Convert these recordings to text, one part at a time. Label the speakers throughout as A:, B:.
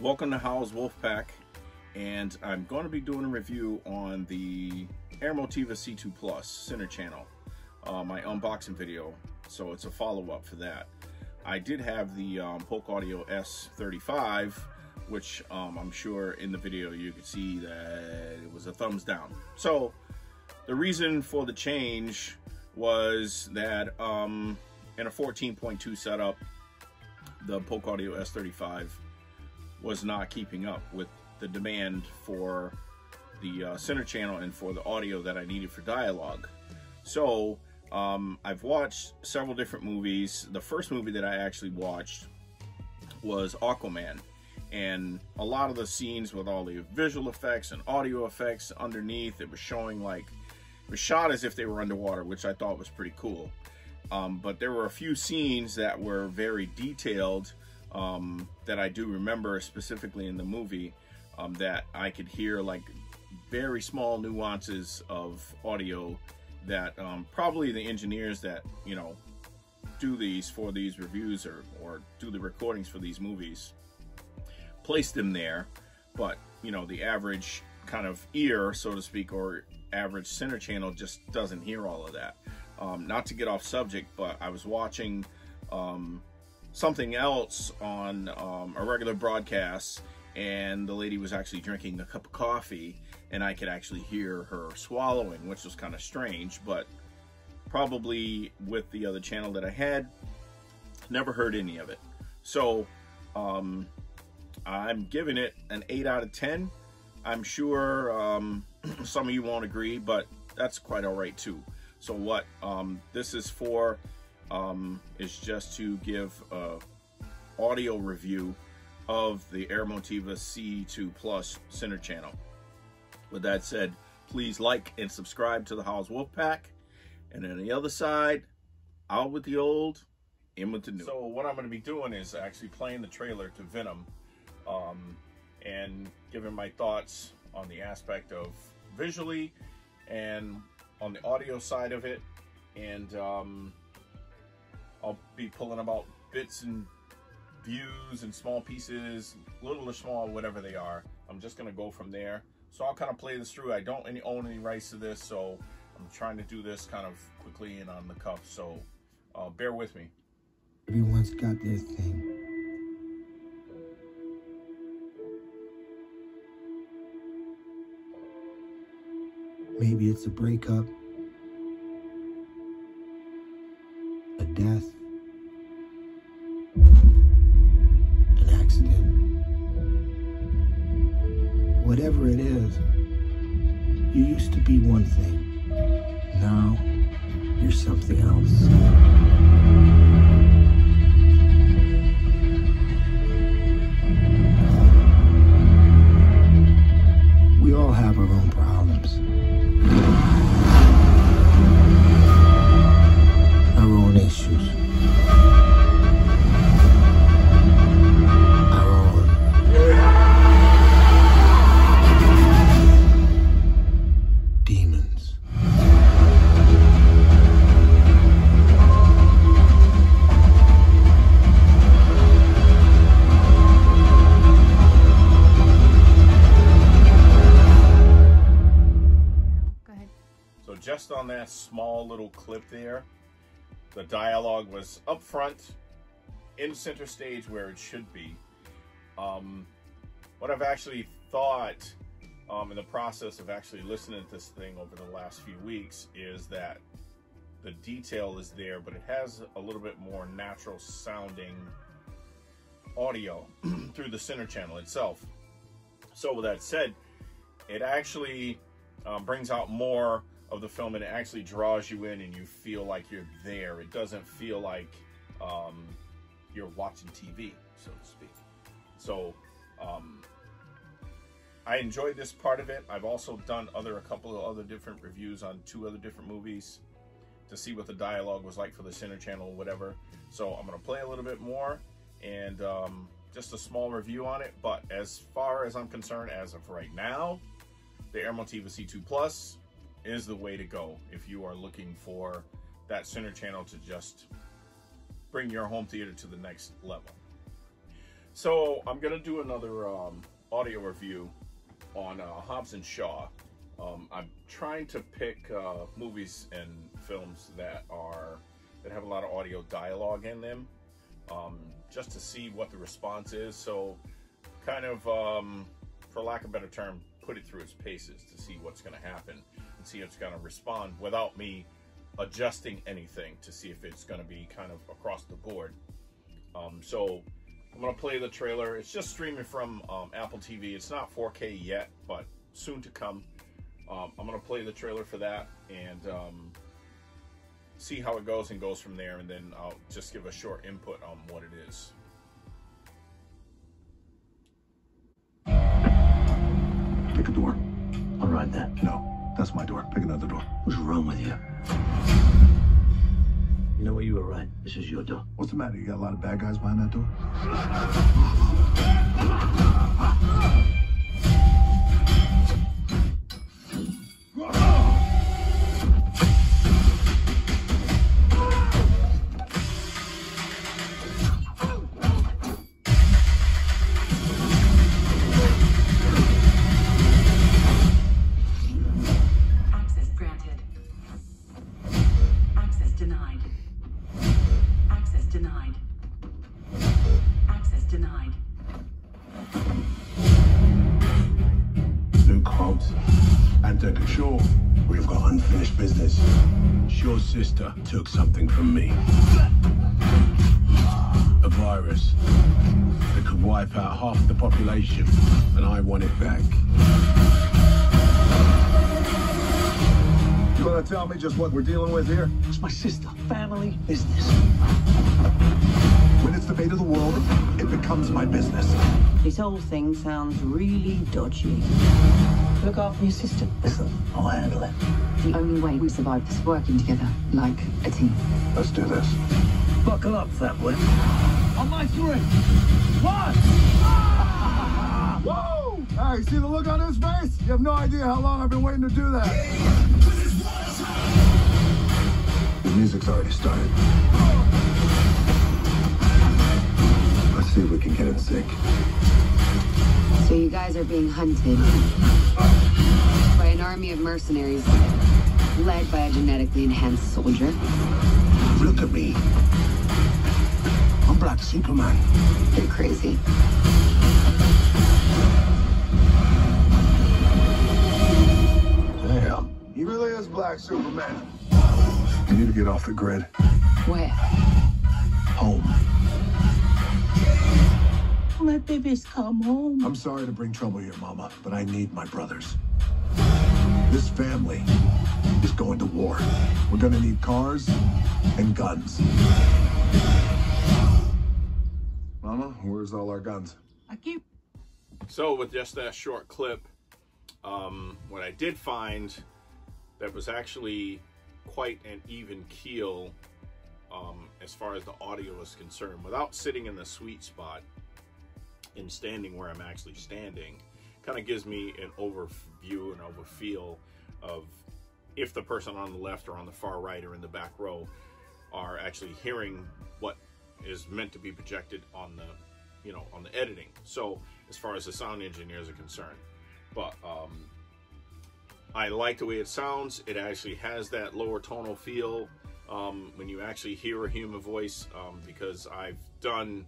A: Welcome to How's Wolfpack, and I'm going to be doing a review on the AirMotiva C2 Plus center channel, my unboxing video, so it's a follow-up for that. I did have the Polk Audio S35, which I'm sure in the video you could see that it was a thumbs down. So the reason for the change was that in a 14.2 setup, the Polk Audio S35 was not keeping up with the demand for the center channel and for the audio that I needed for dialogue. So I've watched several different movies. The first movie that I actually watched was Aquaman, and a lot of the scenes with all the visual effects and audio effects underneath, it was showing like it was shot as if they were underwater, which I thought was pretty cool. But there were a few scenes that were very detailed that I do remember specifically in the movie, that I could hear like very small nuances of audio that probably the engineers that, you know, do these for these reviews or do the recordings for these movies placed them there, but you know, the average kind of ear, so to speak, or average center channel just doesn't hear all of that. Not to get off subject, but I was watching something else on a regular broadcast, and the lady was actually drinking a cup of coffee, and I could actually hear her swallowing, which was kind of strange, but probably with the other channel that I had, never heard any of it. So I'm giving it an 8 out of 10. I'm sure some of you won't agree, but that's quite all right too. So what this is for is just to give a audio review of the AirMotiva C2 Plus center channel. With that said, please like and subscribe to the How's Wolfpack. And on the other side, out with the old, in with the new. So what I'm going to be doing is actually playing the trailer to Venom, and giving my thoughts on the aspect of visually and on the audio side of it, and I'll be pulling about bits and views and small pieces, little or small, whatever they are. I'm just gonna go from there. So I'll kind of play this through. I don't own any rights to this, so I'm trying to do this kind of quickly and on the cuff, so bear with me.
B: Everyone's got their thing. Maybe it's a breakup, a death, an accident. Whatever it is, you used to be one thing. Now, you're something else. We all have our own problems. Our own issues. Our own demons.
A: So just on that small little clip there, the dialogue was up front, in center stage where it should be. What I've actually thought in the process of actually listening to this thing over the last few weeks is that the detail is there, but it has a little bit more natural sounding audio through the center channel itself. So with that said, it actually brings out more of the film, and it actually draws you in and you feel like you're there. It doesn't feel like you're watching TV, so to speak. So I enjoyed this part of it. I've also done a couple of other different reviews on 2 other different movies to see what the dialogue was like for the center channel or whatever. So I'm gonna play a little bit more and just a small review on it. But as far as I'm concerned, as of right now, the AirMotiva C2 Plus is the way to go if you are looking for that center channel to just bring your home theater to the next level. So I'm gonna do another audio review on Hobbs and Shaw. I'm trying to pick movies and films that have a lot of audio dialogue in them, just to see what the response is. So kind of, for lack of a better term, put it through its paces to see what's going to happen and see if it's going to respond without me adjusting anything, to see if it's going to be kind of across the board. So I'm going to play the trailer. It's just streaming from Apple TV. It's not 4K yet, but soon to come. I'm going to play the trailer for that and see how it goes, and goes from there, and then I'll just give a short input on what it is.
B: Pick a door. I'll ride that. No, that's my door. Pick another door. What's wrong with you? You know what, you were right. This is your door. What's the matter? You got a lot of bad guys behind that door? Sure, we've got unfinished business. Shaw's sister took something from me. A virus that could wipe out half the population, and I want it back. You want to tell me just what we're dealing with here? It's my sister. Family business. When it's the fate of the world, it becomes my business.
C: This whole thing sounds really dodgy. Look after your sister.
B: Listen, I'll handle it.
D: The only way we survive is working together, like a team.
B: Let's do this.
C: Buckle up, family.
B: On my 3. 1! Whoa! Hey, see the look on his face? You have no idea how long I've been waiting to do that. The music's already started. Let's see if we can get in sync.
D: So you guys are being hunted by an army of mercenaries led by a genetically enhanced soldier.
B: Look at me. I'm Black Superman.
D: You're crazy.
B: Damn. He really is Black Superman. You need to get off the grid.
D: Where?
B: Home.
C: Let babies come home.
B: I'm sorry to bring trouble here, Mama, but I need my brothers. This family is going to war. We're gonna need cars and guns. Mama, where's all our guns?
A: So with just that short clip, what I did find that was actually quite an even keel as far as the audio is concerned, without sitting in the sweet spot and standing where I'm actually standing, kind of gives me an overview and overfeel of if the person on the left or on the far right or in the back row are actually hearing what is meant to be projected on the, you know, on the editing. So as far as the sound engineers are concerned, but I like the way it sounds. It actually has that lower tonal feel when you actually hear a human voice, because I've done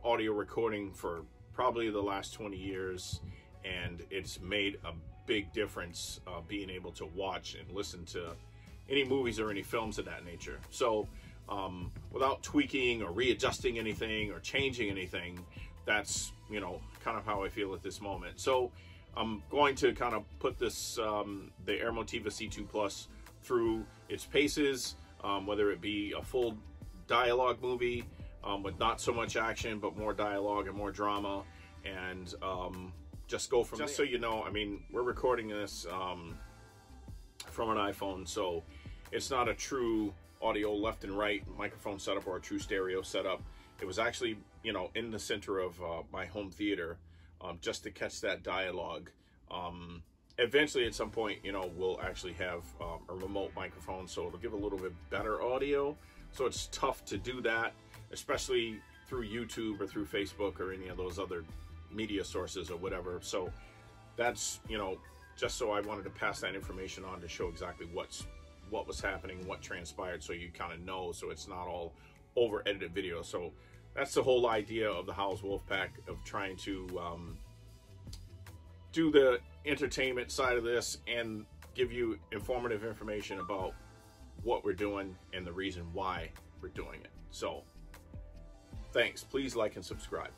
A: audio recording for probably the last 20 years, and it's made a big difference being able to watch and listen to any movies or any films of that nature. So without tweaking or readjusting anything or changing anything, that's, you know, kind of how I feel at this moment. So I'm going to kind of put this the AirMotiva C2 Plus through its paces, whether it be a full dialogue movie with not so much action but more dialogue and more drama, and just go from there. Just so you know, I mean, we're recording this from an iPhone, so it's not a true audio left and right microphone setup or a true stereo setup. It was actually, you know, in the center of my home theater, just to catch that dialogue. Eventually at some point, you know, we'll actually have a remote microphone, so it'll give a little bit better audio. So it's tough to do that, especially through YouTube or through Facebook or any of those other media sources or whatever. So that's, you know, just so I wanted to pass that information on to show exactly what was happening, what transpired, so you kind of know, so it's not all over edited video. So that's the whole idea of the Howls Wolfpack, of trying to do the entertainment side of this and give you informative information about what we're doing and the reason why we're doing it. So thanks. Please like and subscribe.